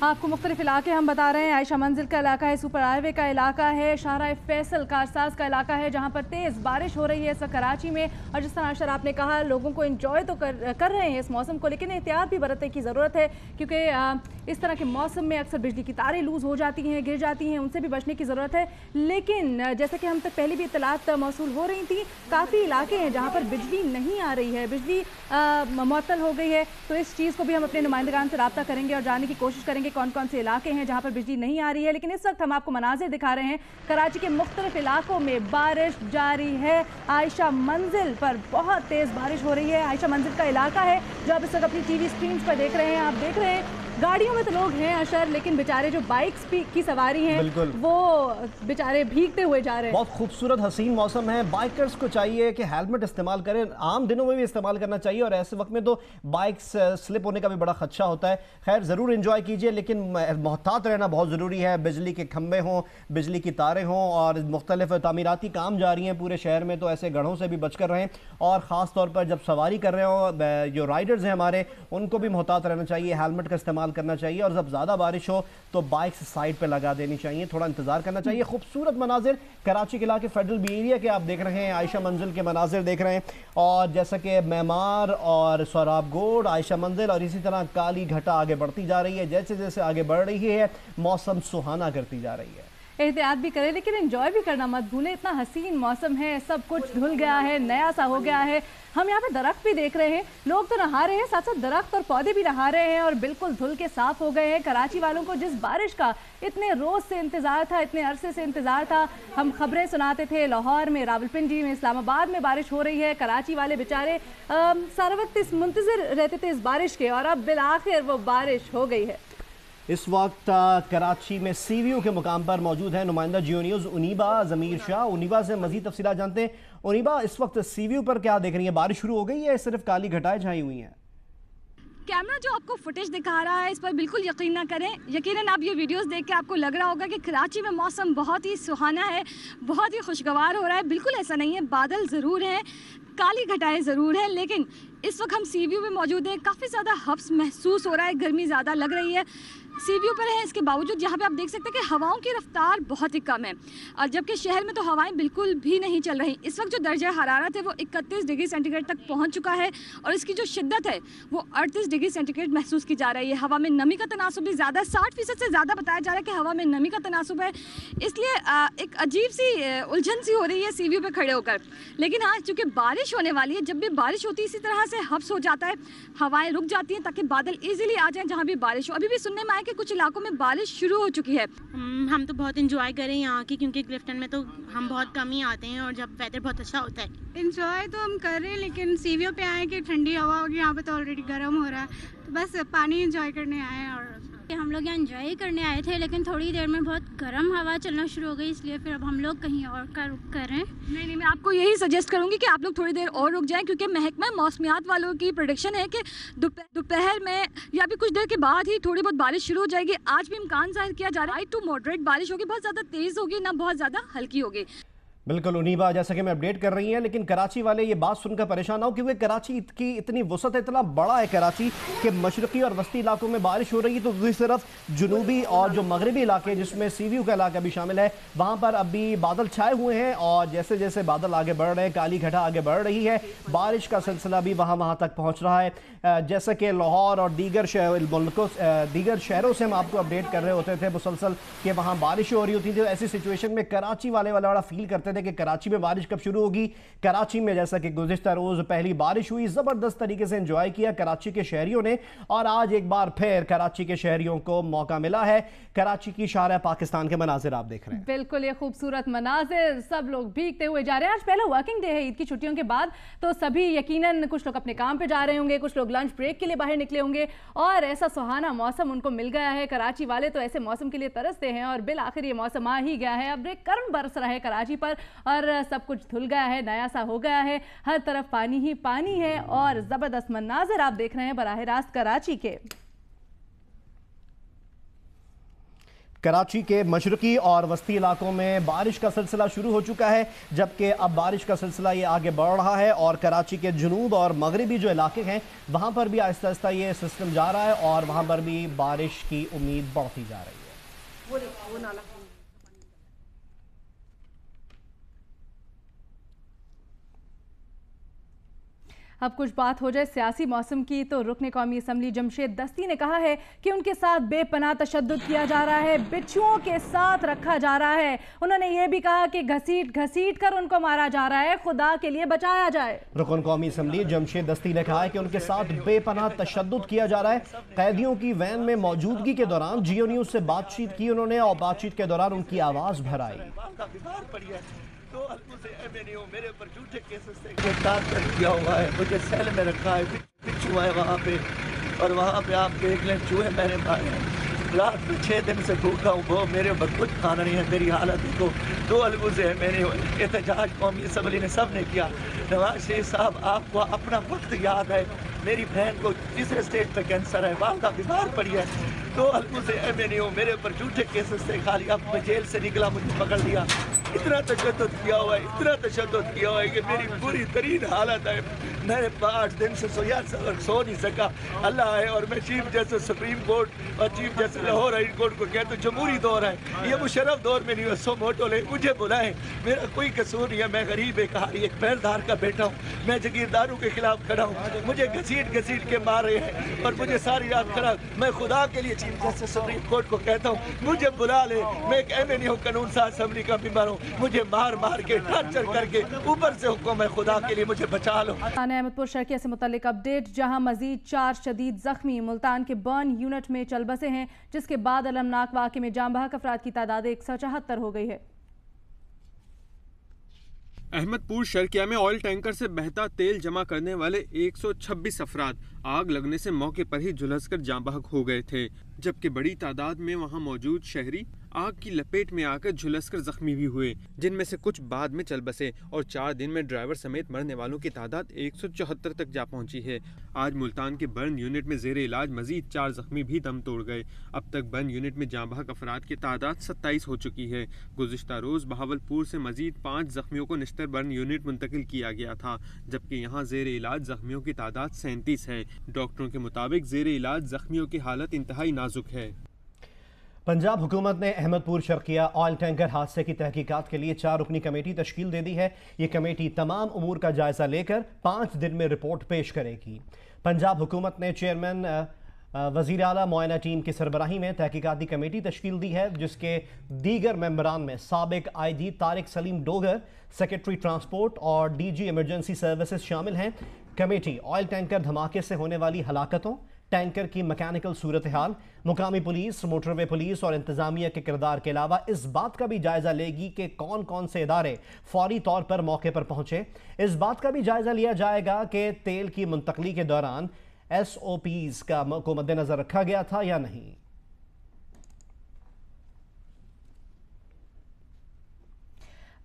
आपको मुख्तलिफ इलाके हम बता रहे हैं। आयशा मंजिल का इलाका है, सुपर हाईवे का इलाका है, शारा फैसल कारसाज का इलाका है जहां पर तेज़ बारिश हो रही है इस वक्त कराची में। और जिस तरह अशर आपने कहा लोगों को एंजॉय तो कर रहे हैं इस मौसम को, लेकिन एहतियात भी बरतने की ज़रूरत है क्योंकि इस तरह के मौसम में अक्सर बिजली की तारें लूज़ हो जाती हैं, गिर जाती हैं, उनसे भी बचने की ज़रूरत है। लेकिन जैसे कि हम तक पहले भी इत्तलात मौसूल हो रही थी, काफ़ी इलाके हैं जहाँ पर बिजली नहीं आ रही है, बिजली मुअत्तल हो गई है। तो इस चीज़ को भी हम अपने नुमाइंदगान से रब्ता करेंगे और जानने की कोशिश करेंगे कौन कौन से इलाके हैं जहां पर बिजली नहीं आ रही है। लेकिन इस वक्त हम आपको मनाजिर दिखा रहे हैं, कराची के मुख्तलिफ इलाकों में बारिश जारी है। आयशा मंजिल पर बहुत तेज़ बारिश हो रही है। आयशा मंजिल का इलाका है जो आप इस वक्त अपनी टीवी स्क्रीन पर देख रहे हैं। आप देख रहे हैं गाड़ियों में तो लोग हैं अशर, लेकिन बेचारे जो बाइक्स की सवारी हैं वो बेचारे भीगते हुए जा रहे हैं। बहुत खूबसूरत हसीन मौसम है। बाइकर्स को चाहिए कि हेलमेट इस्तेमाल करें, आम दिनों में भी इस्तेमाल करना चाहिए और ऐसे वक्त में तो बाइक्स स्लिप होने का भी बड़ा खदशा होता है। खैर ज़रूर एंजॉय कीजिए लेकिन मोहतात रहना बहुत ज़रूरी है। बिजली के खंभे हों, बिजली की तारें हों और मुख्तलिफ तामीराती काम जारी हैं पूरे शहर में, तो ऐसे गढ़ों से भी बचकर रहें। और ख़ास तौर पर जब सवारी कर रहे हो जो राइडर्स हैं हमारे, उनको भी मोहतात रहना चाहिए, हेलमेट का इस्तेमाल करना चाहिए और जब ज़्यादा बारिश हो तो बाइक साइड पे लगा देनी चाहिए, थोड़ा इंतजार करना चाहिए। खूबसूरत मनाजिर कराची के इलाके फेडरल बी एरिया के आप देख रहे हैं, आयशा मंजिल के मनाजिर देख रहे हैं और जैसा कि मेमार और सोराब गोड, आयशा मंजिल और इसी तरह काली घटा आगे बढ़ती जा रही है। जैसे जैसे आगे बढ़ रही है मौसम सुहाना करती जा रही है। एहतियात भी करें लेकिन एंजॉय भी करना मत भूलें। इतना हसीन मौसम है, सब कुछ धुल गया है, नया सा हो गया है। हम यहाँ पे दरख्त भी देख रहे हैं, लोग तो नहा रहे हैं, साथ साथ दरख्त और पौधे भी नहा रहे हैं और बिल्कुल धुल के साफ हो गए हैं। कराची वालों को जिस बारिश का इतने रोज से इंतजार था, इतने अरसे से इंतजार था, हम खबरें सुनाते थे लाहौर में, रावलपिंडी में, इस्लामाबाद में बारिश हो रही है। कराची वाले बेचारे सारा वक्त इस मुंतज़िर रहते थे इस बारिश के और अब बिल आखिर वो बारिश हो गई है। इस वक्त कराची में सीवीओ के मुकाम पर मौजूद है नुमाइंदा जियो न्यूज़ उनीबा ज़मीर शाह। उनीबा से मजीद तफसीलात जानते हैं। उनीबा, इस वक्त सीवीओ पर क्या देख रही है? बारिश शुरू हो गई है, सिर्फ काली घटाएं छाई हुई हैं? कैमरा जो आपको फुटेज दिखा रहा है इस पर बिल्कुल यकीन ना करें। यकीनन आप ये वीडियोस देख के आपको लग रहा होगा कि कराची में मौसम बहुत ही सुहाना है, बहुत ही खुशगवार हो रहा है। बिल्कुल ऐसा नहीं है, बादल ज़रूर हैं, काली घटाएं ज़रूर हैं, लेकिन इस वक्त हम सीवीओ में मौजूद हैं। काफ़ी ज़्यादा हब्स महसूस हो रहा है, गर्मी ज़्यादा लग रही है। सीवीओ पर है, इसके बावजूद यहाँ पे आप देख सकते हैं कि हवाओं की रफ्तार बहुत ही कम है और जबकि शहर में तो हवाएं बिल्कुल भी नहीं चल रही। इस वक्त जो दर्जा हरारत है वो 31 डिग्री सेंटीग्रेड तक पहुँच चुका है और इसकी जो शिद्दत है वो 38 डिग्री सेंटीग्रेड महसूस की जा रही है। हवा में नमी का तनासुब भी ज़्यादा, 60% से ज़्यादा बताया जा रहा है कि हवा में नमी का तनासुब है। इसलिए एक अजीब सी उलझन सी हो रही है सीवीओ पर खड़े होकर। लेकिन हाँ, चूँकि बारिश होने वाली है, जब भी बारिश होती है इसी तरह से हब्स हो जाता है, हवाएं रुक जाती हैं ताकि बादल ईजिली आ जाएं जहाँ भी बारिश हो। अभी भी सुनने में आया कि कुछ इलाकों में बारिश शुरू हो चुकी है। हम तो बहुत इंजॉय कर रहे हैं यहाँ की, क्योंकि क्लिफ्टन में तो हम बहुत कम ही आते हैं और जब वेदर बहुत अच्छा होता है। इंजॉय तो हम कर रहे हैं लेकिन सीवीओ पे आए कि ठंडी हवा होगी, यहाँ पे तो ऑलरेडी गर्म हो रहा है, तो बस पानी इंजॉय करने आए हैं। और हम लोग यहाँ एंजॉय करने आए थे लेकिन थोड़ी देर में बहुत गर्म हवा चलना शुरू हो गई, इसलिए फिर अब हम लोग कहीं और का रुक कर रहे हैं। नहीं, मैं आपको यही सजेस्ट करूंगी कि आप लोग थोड़ी देर और रुक जाएं, क्योंकि महकमा मौसमियात वालों की प्रेडिक्शन है कि दोपहर में या भी कुछ देर के बाद ही थोड़ी बहुत बारिश शुरू हो जाएगी। आज भी इम्कान जाहिर किया जा रहा है टू मॉडरेट बारिश होगी, बहुत ज़्यादा तेज़ होगी ना बहुत ज़्यादा हल्की होगी। बिल्कुल उनीबा, जैसा कि मैं अपडेट कर रही हैं, लेकिन कराची वाले ये बात सुनकर परेशान हो क्योंकि कराची की इतनी वसत है, इतना बड़ा है कराची कि मशरकी और वस्ती इलाकों में बारिश हो रही है तो दूसरी तरफ जुनूबी और जो मगरबी इलाके जिसमें सीवीयू का इलाका भी शामिल है वहाँ पर अभी बादल छाए हुए हैं और जैसे जैसे बादल आगे बढ़ रहे हैं, काली घटा आगे बढ़ रही है, बारिश का सिलसिला भी वहाँ तक पहुँच रहा है। जैसे कि लाहौर और दीगर शहरों से हम आपको अपडेट कर रहे होते थे मुसलसल कि वहाँ बारिश हो रही होती थी। तो ऐसी सिचुएशन में कराची वाले बड़ा फील करते थे कि कराची में बारिश कब शुरू होगी। कराची में जैसा कि गुज़िश्ता रोज़ पहली बारिश हुई, ज़बरदस्त तरीके से एंजॉय किया कराची के शहरियों ने और आज एक बार फिर कराची के शहरियों को मौका मिला है। कराची की शारा पाकिस्तान के मनाजिर आप देख रहे हैं। बिल्कुल ये खूबसूरत मनाजिर, सब लोग भीगते हुए जा रहे हैं। आज पहला वर्किंग डे है ईद की छुट्टियों के बाद, तो सभी यकीनन कुछ लोग अपने काम पे जा रहे होंगे, कुछ लोग लंच ब्रेक के लिए बाहर निकले होंगे और ऐसा सुहाना मौसम उनको मिल गया है। कराची वाले तो ऐसे मौसम के लिए तरसते हैं और बिल आखिर ये मौसम आ ही गया है। अब एक कर्म बरस रहा है कराची पर और सब कुछ धुल गया है, नया सा हो गया है, हर तरफ पानी ही पानी है और जबरदस्त मनाजिर आप देख रहे हैं बराह रास्त कराची के। कराची के मशरकी और वस्ती इलाकों में बारिश का सिलसिला शुरू हो चुका है, जबकि अब बारिश का सिलसिला ये आगे बढ़ रहा है और कराची के जुनूब और मगरबी जो इलाके हैं वहाँ पर भी आहिस्ता आहिस्ता ये सिस्टम जा रहा है और वहाँ पर भी बारिश की उम्मीद बढ़ती जा रही है। अब कुछ बात हो जाए सियासी मौसम की, तो रुकन कौमी असम्बली जमशेद दस्ती ने कहा है कि उनके साथ बेपनाह तशद्दुद किया जा रहा है, बिच्छुओं के साथ रखा जा रहा है। उन्होंने ये भी कहा कि घसीट घसीट कर उनको मारा जा रहा है, खुदा के लिए बचाया जाए। रुकन कौमी असम्बली जमशेद दस्ती ने कहा है कि उनके साथ बेपनाह तशद्दुद किया जा रहा है। कैदियों की वैन में मौजूदगी के दौरान जियो न्यूज़ से बातचीत की उन्होंने और बातचीत के दौरान उनकी आवाज़ भराई। तो मुझे मेरे ऊपर झूठे केसेस से गिरफ्तार कर दिया हुआ है, मुझे सेल में रखा है, बिच्छू है वहाँ पे और वहाँ पे आप देख लें चूहे मैंने मारे हैं। रात में 6 दिन से भूखा हूँ, वो मेरे ऊपर कुछ खाना नहीं है, मेरी हालत देखो। 2 अलगुज़े हैं मैंने, एहतजाज कौमी असम्बली ने सब ने किया। नवाज शरीफ साहब आपको अपना वक्त याद है, मेरी बहन को तीसरे स्टेज पे कैंसर है, वालदा बीमार पड़ी है। 2 अलगुज़े MNU मेरे ऊपर झूठे केसेस से खाली, अब मैं जेल से निकला मुझे पकड़ लिया। इतना तशद्दुद किया हुआ है, इतना तशद्दुद किया हुआ है कि मेरी बुरी तरीन हालत है। मैं 8 दिन से सो नहीं सका। अल्लाह है और मैं चीफ जस्टिस सुप्रीम कोर्ट और chief justice Lahore high court को कहते जमहूरी दौर है, ये मुशर्रफ दौर में नहीं है। सो मोटो ले मुझे बुलाएं, मेरा कोई कसूर नहीं है, मैं गरीब एक एक पैरदार का बेटा हूँ, मैं जागीरदारों के खिलाफ खड़ा हूँ। मुझे घसीट घसीट के मार रहे हैं और मुझे सारी रात खड़ा। मैं खुदा के लिए चीफ जस्टिस सुप्रीम कोर्ट को कहता हूँ मुझे बुला ले, मैं एक MNU कानून साज असम्बली का मेंबर हूँ, मुझे मार मार के टॉर्चर करके ऊपर से हुक्म है, खुदा के लिए मुझे बचा लो। अहमदपुर शर्किया से मुतालिक अपडेट, जहां मजीद 4 शदीद जख्मी मुल्तान के बर्न यूनिट में चल बसे हैं, जिसके बाद अलमनाक वाक़े में जाँ बहक अफराद की तादाद 174 हो गई है। अहमदपुर शर्किया में ऑयल टैंकर से बहता तेल जमा करने वाले 126 अफराद आग लगने से मौके पर ही झुलसकर जाँ बहक हो गए थे, जबकि बड़ी तादाद में वहां मौजूद शहरी आग की लपेट में आकर झुलसकर जख्मी भी हुए, जिनमें से कुछ बाद में चल बसे और 4 दिन में ड्राइवर समेत मरने वालों की तादाद 174 तक जा पहुंची है। आज मुल्तान के बर्न यूनिट में जेर इलाज मजीद 4 जख्मी भी दम तोड़ गए। अब तक बर्न यूनिट में जाँ बहक अफराद की तादाद 27 हो चुकी है। गुज़िश्ता रोज बहावलपुर से मजीद 5 जख्मियों को निश्तर बर्न यूनिट मुंतकिल किया गया था, जबकि यहाँ जेर इलाज जख्मियों की तादाद 37 है। डॉक्टरों के मुताबिक जेर इलाज जख्मियों की हालत इंतहाई नाजुक है। पंजाब हुकूमत ने अहमदपुर शर्किया ऑयल टैंकर हादसे की तहकीकात के लिए 4 रुकनी कमेटी तश्कील दे दी है। ये कमेटी तमाम उमूर का जायजा लेकर 5 दिन में रिपोर्ट पेश करेगी। पंजाब हुकूमत ने चेयरमैन वज़ीर आला मुआयना टीम की सरबराही में तहकीकाती कमेटी तश्कील दी है, जिसके दीगर मेंबरान में साबिक IG Tariq Salim Dogar, secretary transport और DG इमरजेंसी सर्विसेज शामिल हैं। कमेटी ऑयल टैंकर धमाके से होने वाली हलाकतों, टैंकर की मैकेनिकल सूरत हाल, मुकामी पुलिस, मोटरवे पुलिस और इंतजामिया के किरदार के अलावा इस बात का भी जायजा लेगी कि कौन कौन से इदारे फौरी तौर पर मौके पर पहुंचे। इस बात का भी जायजा लिया जाएगा कि तेल की मुंतकली के दौरान SOPs को मद्देनजर रखा गया था या नहीं।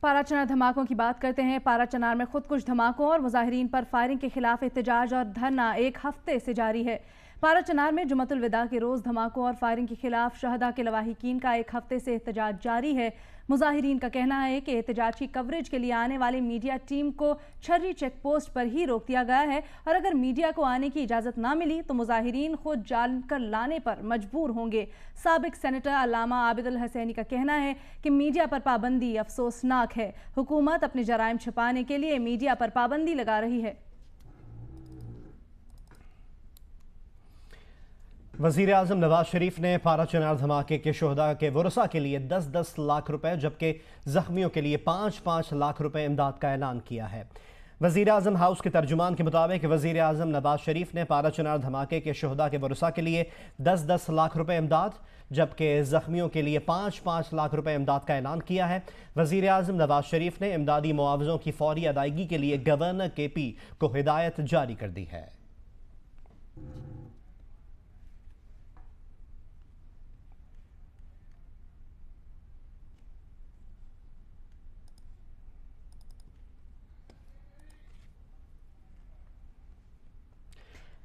पाराचनार धमाकों की बात करते हैं। पाराचनार में खुदकुश धमाकों और मुजाहिरीन पर फायरिंग के खिलाफ एहतजाज और धरना 1 हफ्ते से जारी है। पारा चनार में जुम्मतुल विदा के रोज़ धमाकों और फायरिंग के खिलाफ शहदा के लवाहिकीन का एक हफ्ते से एहतजाज जारी है। मुजाहिरीन का कहना है कि एहतजाज की कवरेज के लिए आने वाली मीडिया टीम को छर्री चेक पोस्ट पर ही रोक दिया गया है और अगर मीडिया को आने की इजाज़त ना मिली तो मुजाहिरीन खुद जानकर लाने पर मजबूर होंगे। साबिक सेनेटर अल्लामा आबिदुल हसैनी का कहना है कि मीडिया पर पाबंदी अफसोसनाक है। हुकूमत अपने जराइम छिपाने के लिए मीडिया पर पाबंदी लगा रही है। वज़ीर आज़म नवाज शरीफ ने पारा चनार धमाके के शोहदा के वरसा के लिए 10-10 लाख रुपए जबकि जख्मियों के लिए 5-5 लाख रुपए इमदाद का ऐलान किया है। वज़ीर आज़म हाउस के तर्जुमान के मुताबिक वज़ीर आज़म नवाज शरीफ ने पारा चनार धमाके के शोहदा के वरसा के लिए 10-10 लाख रुपए इमदाद जबकि जख्मियों के लिए 5-5 लाख रुपए इमदाद का ऐलान किया है। वज़ीर आज़म नवाज शरीफ ने इमदादी मुआवज़ों की फौरी अदायगी के लिए गवर्नर KP को हिदायत जारी कर दी है।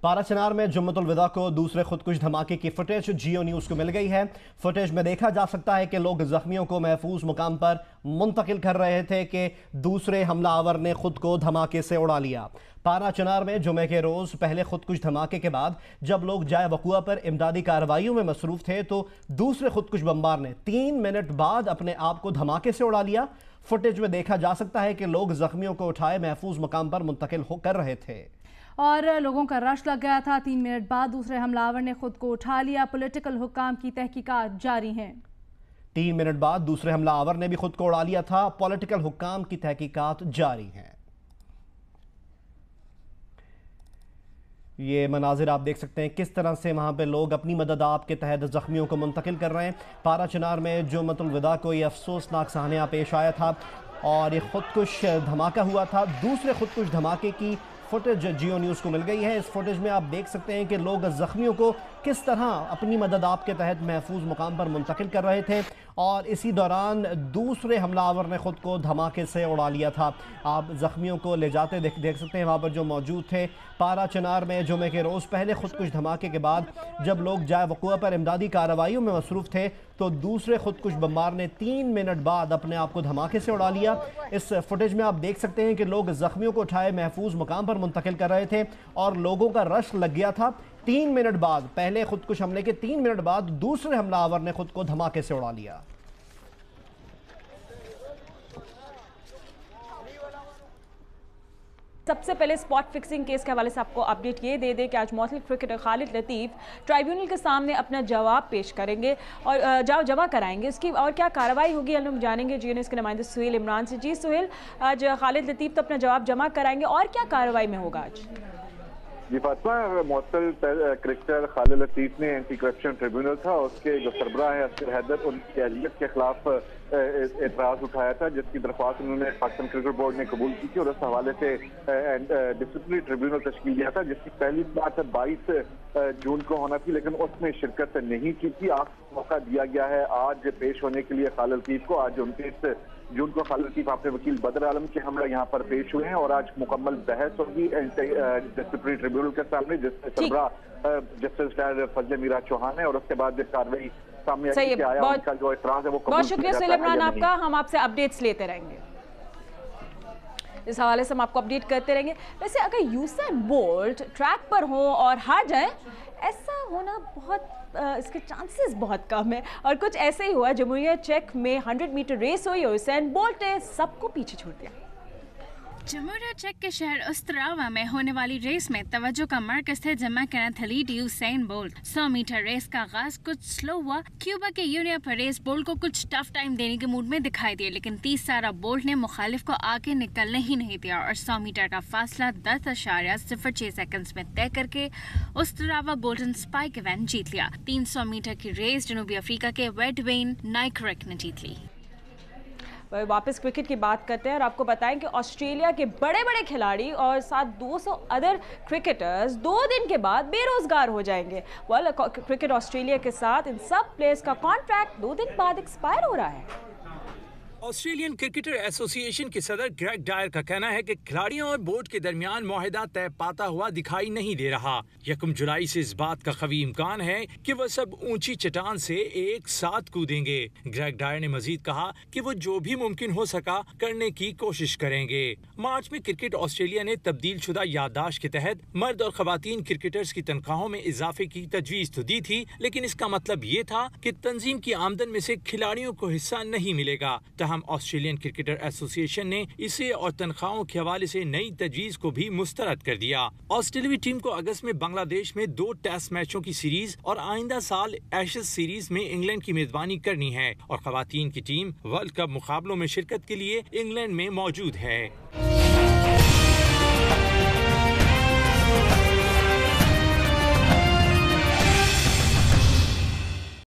पारा चनार में जुम्मतुल विदा को दूसरे खुदकुश धमाके की फुटेज जियो न्यूज़ को मिल गई है। फुटेज में देखा जा सकता है कि लोग जख्मियों को महफूज मुकाम पर मुंतकिल कर रहे थे कि दूसरे हमलावर ने खुद को धमाके से उड़ा लिया। पारा चनार में जुमे के रोज़ पहले खुदकुश धमाके के बाद जब लोग जाए वकुआ पर इमदादी कार्रवाइयों में मसरूफ थे तो दूसरे खुदकुश बमबार ने 3 मिनट बाद अपने आप को धमाके से उड़ा लिया। फुटेज में देखा जा सकता है कि लोग जख्मियों को उठाए महफूज मुकाम पर मुंतकिल कर रहे थे और लोगों का रश लग गया था। 3 मिनट बाद दूसरे हमलावर ने खुद को उठा लिया। पॉलिटिकल हुक्काम की तहकीकात जारी हैं। 3 मिनट बाद दूसरे हमलावर ने भी खुद को उड़ा लिया था। पॉलिटिकल हुक्काम की तहकीकात जारी हैं। ये मनाजिर आप देख सकते हैं किस तरह से वहाँ पे लोग अपनी मदद आप के तहत जख्मियों को मुंतकिल कर रहे हैं। पारा चनार में जुम्मतुल विदा को ये अफसोसनाक साहनिया पेश आया था और ये खुदकुश धमाका हुआ था। दूसरे खुदकुश धमाके की फुटेज जियो न्यूज़ को मिल गई है। इस फुटेज में आप देख सकते हैं कि लोग जख्मियों को किस तरह अपनी मदद आप के तहत महफूज मुकाम पर मुंतकिल कर रहे थे और इसी दौरान दूसरे हमलावर ने खुद को धमाके से उड़ा लिया था। आप जख्मियों को ले जाते देख सकते हैं वहाँ पर जो मौजूद थे। पारा चनार में जुमे के रोज़ पहले खुदकुश धमाके के बाद जब लोग जाए वकुआ पर इमदादी कार्रवाइयों में मसरूफ़ थे तो दूसरे खुदकुश बमबार ने 3 मिनट बाद अपने आप को धमाके से उड़ा लिया। इस फुटेज में आप देख सकते हैं कि लोग जख्मियों को उठाए महफूज मुकाम पर मुंतकिल कर रहे थे और लोगों का रश लग गया था। 3 मिनट बाद पहले खुदकुश हमले के 3 मिनट बाद दूसरे हमलावर ने खुद को धमाके से उड़ा लिया। सबसे पहले स्पॉट फिक्सिंग केस के हवाले से आपको अपडेट ये दे दें कि आज मौतलिक क्रिकेटर खालिद लतीफ़ ट्राइब्यूनल के सामने अपना जवाब पेश करेंगे और जमा कराएंगे। इसकी और क्या कार्रवाई होगी हम लोग जानेंगे जी के नुमाइंदे सुहेल इमरान से। जी सुहेल, आज खालिद लतीफ़ तो अपना जवाब जमा कराएंगे और क्या कार्रवाई में होगा आज? जी फातिमा, मुअत्तल क्रिकेटर खालिद लतीफ़ ने एंटी करप्शन ट्रिब्यूनल था, उसके जो सरबराह है असगर हैदर, उनकी अहलियत के खिलाफ एतराज़ उठाया था जिसकी दरख्वास्त उन्होंने पाकिस्तान क्रिकेट बोर्ड ने कबूल की थी और उस हवाले से डिसिप्लिनरी ट्रिब्यूनल तश्कील दिया था जिसकी पहली बात 22 जून को होना थी लेकिन उसमें शिरकत नहीं की थी। आखिरी मौका दिया गया है आज पेश होने के लिए खालिद लतीफ़ को। आज 29 जून को खालिद लतीफ़ अपने वकील बदर आलम के हमरा यहाँ पर पेश हुए हैं और आज मुकम्मल बहस होगी डिसिप्लिनरी ट्रिब्यूनल के सामने जिससे सरबराह जस्टिस फजले मीरा चौहान है और उसके बाद कार्रवाई सामने आया उनका जो एतराज है वो बहुत शुक्रिया सुहेल इमरान आपका। हम आपसे अपडेट्स लेते रहेंगे, इस हवाले से हम आपको अपडेट करते रहेंगे। वैसे अगर यूसेन बोल्ट ट्रैक पर हो और हार जाए, ऐसा होना बहुत इसके चांसेस बहुत कम है और कुछ ऐसे ही हुआ। जमहूरिया चेक में 100 मीटर रेस हुई और यूसेन बोल्ट ने सबको पीछे छोड़ दिया। जमहूरिया चेक के शहर उस्तरावा में होने वाली रेस में तवज्जो का मरकज थे जमा athlete Usain Bolt. 100 metre race का आगाज कुछ स्लो हुआ। क्यूबा के यूनिया परेस बोल्ट को कुछ टफ टाइम देने के मूड में दिखाई दिए लेकिन 30 सारा बोल्ट ने मुखालिफ को आगे निकलने ही नहीं दिया और 100 मीटर का फासला 10.06 सेकंड्स में तय करके उस्तरावा गोल्डन स्पाइक इवेंट जीत लिया। 300 मीटर की रेस जनूबी अफ्रीका के वेडवेन नाइक्रेक ने जीत ली। वापस क्रिकेट की बात करते हैं और आपको बताएं कि ऑस्ट्रेलिया के बड़े बड़े खिलाड़ी और साथ 200 अदर क्रिकेटर्स 2 दिन के बाद बेरोजगार हो जाएंगे। क्रिकेट ऑस्ट्रेलिया के साथ इन सब प्लेयर्स का कॉन्ट्रैक्ट 2 दिन बाद एक्सपायर हो रहा है। ऑस्ट्रेलियन क्रिकेटर एसोसिएशन के सदर ग्रेग डायर का कहना है कि खिलाड़ियों और बोर्ड के दरमियान मुआहदा तय पाता हुआ दिखाई नहीं दे रहा। 1 जुलाई से इस बात का कवी इम्कान है कि वह सब ऊंची चट्टान से एक साथ कूदेंगे। ग्रेग डायर ने मजीद कहा कि वो जो भी मुमकिन हो सका करने की कोशिश करेंगे। मार्च में क्रिकेट ऑस्ट्रेलिया ने तब्दील शुदा याददाश्त के तहत मर्द और खवातीन क्रिकेटर्स की तनख्वाहों में इजाफे की तजवीज तो दी थी, लेकिन इसका मतलब ये था कि तंजीम की आमदन में से खिलाड़ियों को हिस्सा नहीं मिलेगा। हम ऑस्ट्रेलियन क्रिकेटर एसोसिएशन ने इसे और तनख्वाहों के हवाले से नई तजवीज को भी मुस्तरद कर दिया। ऑस्ट्रेलियावी टीम को अगस्त में बांग्लादेश में 2 टेस्ट मैचों की सीरीज और आइंदा साल एशेज सीरीज में इंग्लैंड की मेजबानी करनी है और खवातीन की टीम वर्ल्ड कप मुकाबलों में शिरकत के लिए इंग्लैंड में मौजूद है।